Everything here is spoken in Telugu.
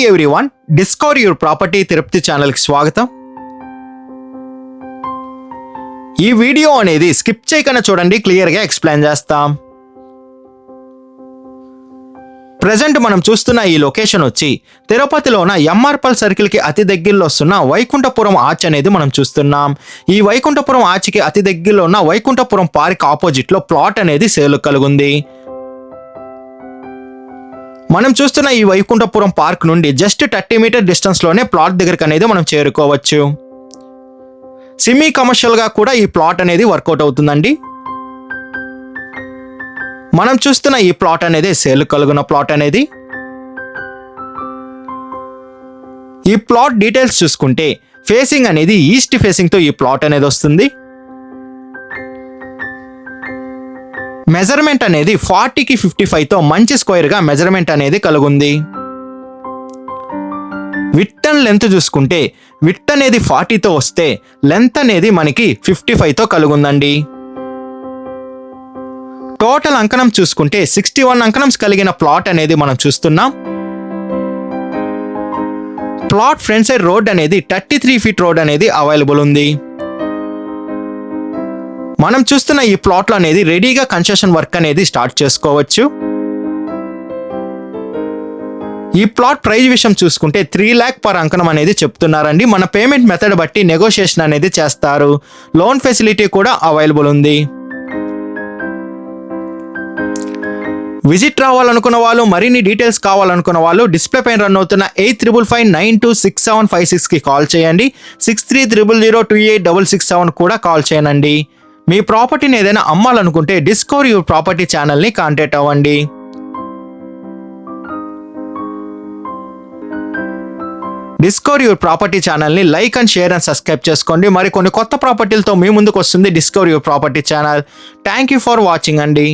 Everyone, discover your property Tirupati ఛానల్కి స్వాగతం. ఈ వీడియో అనేది స్కిప్ చేయకుండా చూడండి, క్లియర్గా ఎక్స్ప్లెయిన్ చేస్తాం. ప్రజెంట్ మనం చూస్తున్న ఈ లొకేషన్ వచ్చి తిరుపతిలోన ఎంఆర్పల్ సర్కిల్కి అతి దగ్గరలో వస్తున్న వైకుంఠపురం ఆర్చ్ అనేది మనం చూస్తున్నాం. ఈ వైకుంఠపురం ఆర్చ్కి అతి దగ్గరలో ఉన్న వైకుంఠపురం పార్క్ ఆపోజిట్లో ప్లాట్ అనేది సేల్ కలుగుంది. మనం చూస్తున్న ఈ వైకుంఠపురం పార్క్ నుండి జస్ట్ 30 మీటర్ డిస్టెన్స్లోనే ప్లాట్ దగ్గరకు అనేది మనం చేరుకోవచ్చు. సెమీ కమర్షియల్గా కూడా ఈ ప్లాట్ అనేది వర్కౌట్ అవుతుందండి. మనం చూస్తున్న ఈ ప్లాట్ అనేది సేల్ కలుగున్న ప్లాట్ అనేది. ఈ ప్లాట్ డీటెయిల్స్ చూసుకుంటే ఫేసింగ్ అనేది ఈస్ట్ ఫేసింగ్తో ఈ ప్లాట్ అనేది వస్తుంది. మెజర్మెంట్ అనేది 40కి 55తో మంచి స్క్వేర్గా మెజర్మెంట్ అనేది కలుగుంది. విడ్త్ అండ్ లెంత్ చూసుకుంటే విడ్త్ అనేది 40తో వస్తే లెంత్ అనేది మనకి 55తో కలుగుందండి. టోటల్ అంకణం చూసుకుంటే 61 అంకణంస్ కలిగిన ప్లాట్ అనేది మనం చూస్తున్నాం. ప్లాట్ ఫ్రంట్ సైడ్ రోడ్ అనేది 33 ఫీట్ రోడ్ అనేది అవైలబుల్ ఉంది. మనం చూస్తున్న ఈ ప్లాట్లో అనేది రెడీగా కన్స్ట్రక్షన్ వర్క్ అనేది స్టార్ట్ చేసుకోవచ్చు. ఈ ప్లాట్ ప్రైస్ విషయం చూసుకుంటే 3 లాక్ పర్ అంకణం అనేది చెప్తున్నారండి. మన పేమెంట్ మెథడ్ బట్టి నెగోషియేషన్ అనేది చేస్తారు. లోన్ ఫెసిలిటీ కూడా అవైలబుల్ ఉంది. విజిట్ రావాలనుకున్న వాళ్ళు, మరిన్ని డీటెయిల్స్ కావాలనుకున్న వాళ్ళు డిస్ప్లే పైన రన్ అవుతున్న 8555926756కి కాల్ చేయండి. 6300028667 కూడా కాల్ చేయండి. మీ ప్రాపర్టీని ఏదైనా అమ్మాలనుకుంటే డిస్కవర్ యువర్ ప్రాపర్టీ ఛానల్ని కాంటాక్ట్ అవ్వండి. డిస్కవర్ యువర్ ప్రాపర్టీ ఛానల్ని like and share and subscribe చేసుకోండి. మరి కొన్ని కొత్త ప్రాపర్టీలతో మీ ముందుకు వస్తుంది discover your property channel. Thank you for watching అండి.